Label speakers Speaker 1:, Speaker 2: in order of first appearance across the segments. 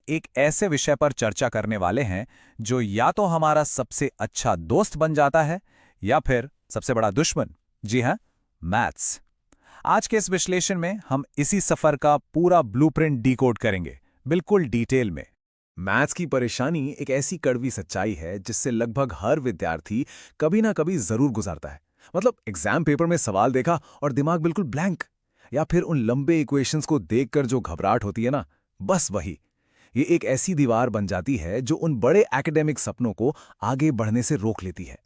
Speaker 1: एक ऐसे विषय पर चर्चा करने वाले हैं जो या तो हमारा सबसे अच्छा दोस्त बन जाता है या फिर सबसे बड़ा दुश्मन। जी हाँ, मैथ्स। आज के इस विश्लेषण में हम इसी सफर का पूरा ब्लूप्रिंट डिकोड करेंगे, बिल्कुल डिटेल में।
Speaker 2: मैथ्स की परेशानी एक ऐसी कड़वी सच्चाई है जिससे लगभग हर विद्यार्थी कभी ना कभी जरूर गुजरता है। मतलब एग्जाम पेपर में सवाल देखा और दिमाग बिल्कुल ब्लैंक, या फिर उन लंबे इक्वेशंस को देखकर जो घबराहट होती है ना, बस वही। ये एक ऐसी दीवार बन जाती है जो उन बड़े एकेडमिक सपनों को आगे बढ़ने से रोक लेती है।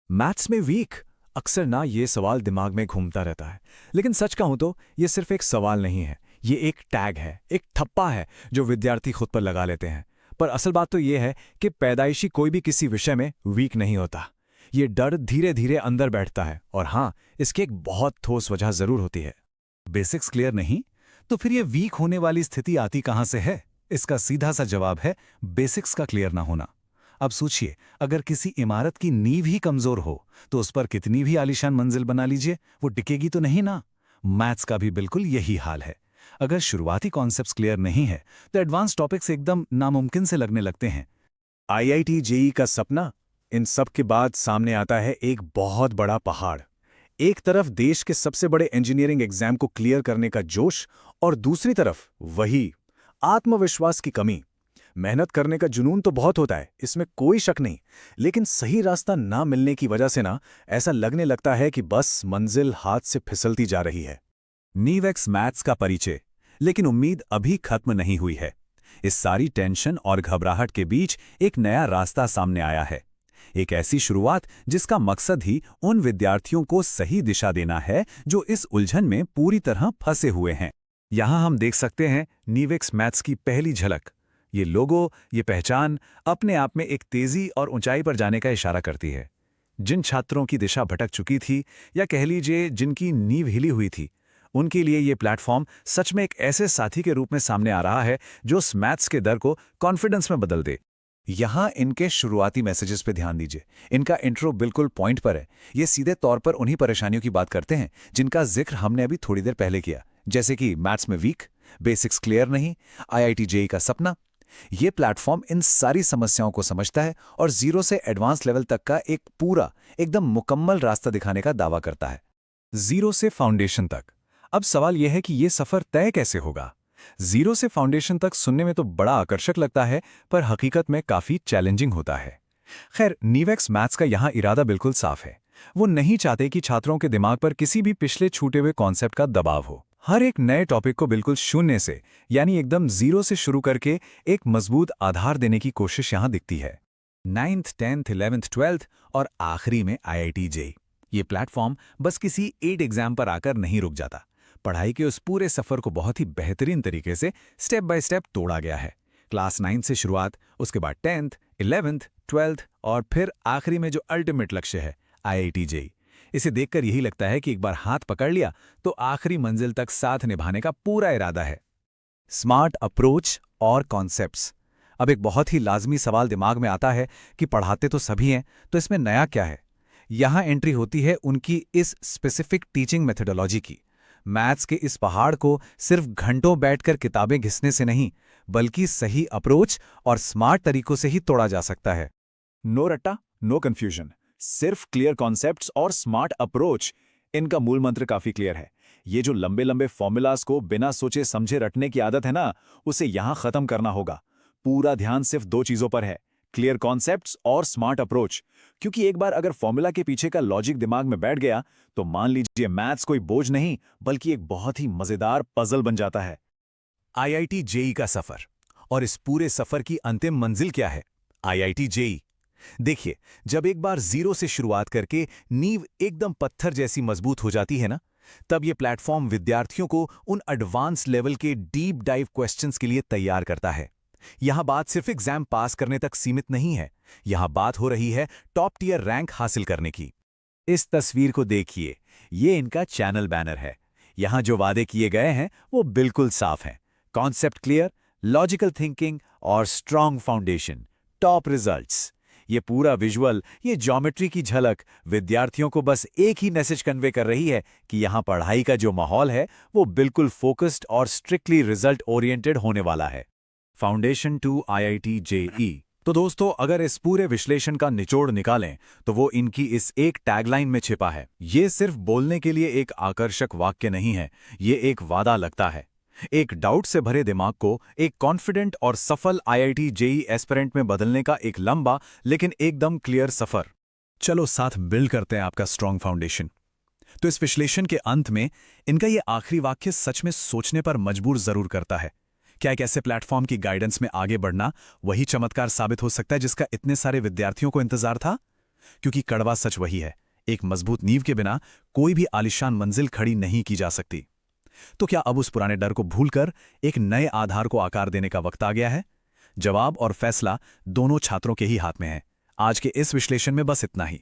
Speaker 3: मैथ्स में वीक, अक्सर ना ये सवाल दिमाग में घूमता रहता है। लेकिन सच कहूं तो ये सिर्फ एक सवाल नहीं है, ये एक टैग है, एक ठप्पा है जो विद्यार्थी खुद पर लगा लेते हैं। पर असल बात तो ये है कि पैदाइशी कोई भी किसी विषय में वीक नहीं होता। ये डर धीरे धीरे अंदर बैठता है, और हाँ, इसकी एक बहुत ठोस वजह जरूर होती है।
Speaker 1: बेसिक्स क्लियर नहीं तो फिर ये वीक होने वाली स्थिति आती कहां से है? इसका सीधा सा जवाब है बेसिक्स का क्लियर ना होना। अब सोचिए, अगर किसी इमारत की नींव ही कमजोर हो तो उस पर कितनी भी आलीशान मंजिल बना लीजिए, वो टिकेगी तो नहीं ना। मैथ्स का भी बिल्कुल यही हाल है। अगर शुरुआती कॉन्सेप्ट्स क्लियर नहीं है तो एडवांस टॉपिक्स एकदम नामुमकिन से लगने लगते हैं।
Speaker 3: आईआईटी जेईई का सपना, इन सब के बाद सामने आता है एक बहुत बड़ा पहाड़। एक तरफ देश के सबसे बड़े इंजीनियरिंग एग्जाम को क्लियर करने का जोश, और दूसरी तरफ वही आत्मविश्वास की कमी। मेहनत करने का जुनून तो बहुत होता है, इसमें कोई शक नहीं, लेकिन सही रास्ता ना मिलने की वजह से ना ऐसा लगने लगता है कि बस मंजिल हाथ से फिसलती जा रही है।
Speaker 1: नीवेक्स मैथ्स का परिचय, लेकिन उम्मीद अभी खत्म नहीं हुई है। इस सारी टेंशन और घबराहट के बीच एक नया रास्ता सामने आया है। एक ऐसी शुरुआत जिसका मकसद ही उन विद्यार्थियों को सही दिशा देना है जो इस उलझन में पूरी तरह फंसे हुए हैं।
Speaker 3: यहां हम देख सकते हैं नीवेक्स मैथ्स की पहली झलक। ये लोगो, ये पहचान अपने आप में एक तेजी और ऊंचाई पर जाने का इशारा करती है। जिन छात्रों की दिशा भटक चुकी थी, या कह लीजिए जिनकी नींव हिली हुई थी, उनके लिए ये प्लेटफॉर्म सच में एक ऐसे साथी के रूप में सामने आ रहा है जो उस मैथ्स के डर को कॉन्फिडेंस में बदल दे।
Speaker 1: यहाँ इनके शुरुआती मैसेजेस पे ध्यान दीजिए। इनका इंट्रो बिल्कुल पॉइंट पर है। ये सीधे तौर पर उन्हीं परेशानियों की बात करते हैं जिनका जिक्र हमने अभी थोड़ी देर पहले किया, जैसे कि मैथ्स में वीक, बेसिक्स क्लियर नहीं, आईआईटी जेईई का सपना। ये प्लेटफॉर्म इन सारी समस्याओं को समझता है और जीरो से एडवांस लेवल तक का एक पूरा, एकदम मुकम्मल रास्ता दिखाने का दावा करता है।
Speaker 3: जीरो से फाउंडेशन तक। अब सवाल यह है कि यह सफर तय कैसे होगा। जीरो से फाउंडेशन तक सुनने में तो बड़ा आकर्षक लगता है, पर हकीकत में काफी चैलेंजिंग होता है। खैर, नीवेक्स मैथ्स का यहां इरादा बिल्कुल साफ है। वो नहीं चाहते कि छात्रों के दिमाग पर किसी भी पिछले छूटे हुए कॉन्सेप्ट का दबाव हो। हर एक नए टॉपिक को बिल्कुल शून्य से, यानी एकदम जीरो से शुरू करके एक मजबूत आधार देने की कोशिश यहां दिखती है।
Speaker 1: 9th, 10th, 11th, 12th और आखिरी में आईआईटी जेईई। ये प्लेटफॉर्म बस किसी 8 एग्जाम पर आकर नहीं रुक जाता। पढ़ाई के उस पूरे सफर को बहुत ही बेहतरीन तरीके से स्टेप बाय स्टेप तोड़ा गया है। क्लास 9 से शुरुआत, उसके बाद 10th, 11th, 12th और फिर आखिरी में जो अल्टीमेट लक्ष्य है, आईआईटी जेईई। इसे देखकर यही लगता है कि एक बार हाथ पकड़ लिया तो आखिरी मंजिल तक साथ निभाने का पूरा इरादा है। स्मार्ट अप्रोच और कॉन्सेप्ट्स। अब एक बहुत ही लाजमी सवाल दिमाग में आता है कि पढ़ाते तो सभी हैं, तो इसमें नया क्या है? यहां एंट्री होती है उनकी इस स्पेसिफिक टीचिंग मेथोडोलॉजी की। मैथ्स के इस पहाड़ को सिर्फ घंटों बैठकर किताबें घिसने से नहीं, बल्कि सही अप्रोच और स्मार्ट तरीकों से ही तोड़ा जा सकता है।
Speaker 3: नो रट्टा, नो कंफ्यूजन, सिर्फ क्लियर कॉन्सेप्ट्स और स्मार्ट अप्रोच। इनका मूल मंत्र काफी क्लियर है। ये जो लंबे लंबे फॉर्मूलाज को बिना सोचे समझे रटने की आदत है ना, उसे यहां खत्म करना होगा। पूरा ध्यान सिर्फ 2 चीजों पर है, क्लियर कॉन्सेप्ट्स और स्मार्ट अप्रोच। क्योंकि एक बार अगर फॉर्मूला के पीछे का लॉजिक दिमाग में बैठ गया तो मान लीजिए मैथ्स कोई बोझ नहीं, बल्कि एक बहुत ही मजेदार पजल बन जाता है।
Speaker 1: आईआईटी जेईई का सफर, और इस पूरे सफर की अंतिम मंजिल क्या है? IIT JEE. देखिए, जब एक बार जीरो से शुरुआत करके नींव एकदम पत्थर जैसी मजबूत हो जाती है ना, तब ये प्लेटफॉर्म विद्यार्थियों को उन एडवांस लेवल के डीप डाइव क्वेश्चंस के लिए तैयार करता है। यहां बात सिर्फ एग्जाम पास करने तक सीमित नहीं है, यहां बात हो रही है टॉप टियर रैंक हासिल करने की। इस तस्वीर को देखिए, ये इनका चैनल बैनर है। यहां जो वादे किए गए हैं वो बिल्कुल साफ हैं। कॉन्सेप्ट क्लियर, लॉजिकल थिंकिंग और स्ट्रांग फाउंडेशन, टॉप रिजल्ट्स। ये पूरा विजुअल, ये ज्योमेट्री की झलक विद्यार्थियों को बस एक ही मैसेज कन्वे कर रही है कि यहां पढ़ाई का जो माहौल है वो बिल्कुल फोकस्ड और स्ट्रिक्टली रिजल्ट ओरिएंटेड होने वाला है।
Speaker 3: Foundation to IIT JEE. तो दोस्तों, अगर इस पूरे विश्लेषण का निचोड़ निकालें तो वो इनकी इस एक टैगलाइन में छिपा है। ये सिर्फ बोलने के लिए एक आकर्षक वाक्य नहीं है, ये एक वादा लगता है। एक डाउट से भरे दिमाग को एक कॉन्फिडेंट और सफल आईआईटी जेई एस्पिरेंट में बदलने का एक लंबा लेकिन एकदम क्लियर सफर।
Speaker 1: चलो साथ बिल्ड करते हैं आपका स्ट्रॉन्ग फाउंडेशन। तो इस विश्लेषण के अंत में इनका ये आखिरी वाक्य सच में सोचने पर मजबूर जरूर करता है। क्या एक ऐसे प्लेटफॉर्म की गाइडेंस में आगे बढ़ना वही चमत्कार साबित हो सकता है जिसका इतने सारे विद्यार्थियों को इंतजार था? क्योंकि कड़वा सच वही है, एक मजबूत नींव के बिना कोई भी आलिशान मंजिल खड़ी नहीं की जा सकती। तो क्या अब उस पुराने डर को भूलकर एक नए आधार को आकार देने का वक्त आ गया है? जवाब और फैसला दोनों छात्रों के ही हाथ में है। आज के इस विश्लेषण में बस इतना ही।